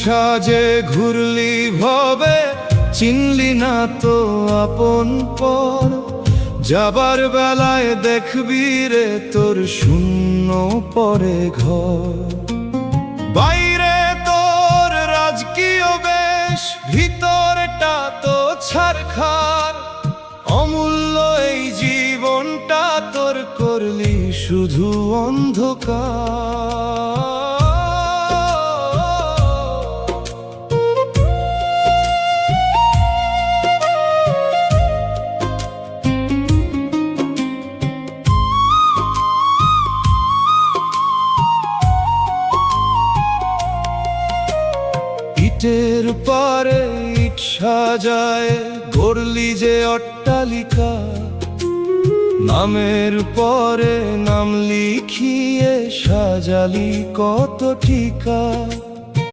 সাজে ঘুরলি ভবে, চিনলি না তো আপন পর। যাবার বেলায় দেখবি রে তোর শূন্য পড়ে ঘর। বাইরে তোর রাজকীয় বেশ, ভিতরটা তো ছারখার। অমূল্য এই জীবনটা তোর করলি শুধু অন্ধকার। ইটের পারে ইট সাজায় গড়লি যে অট্টালিকা, নামের পরে নাম লিখিয়ে সাজালি কত ঠিকা।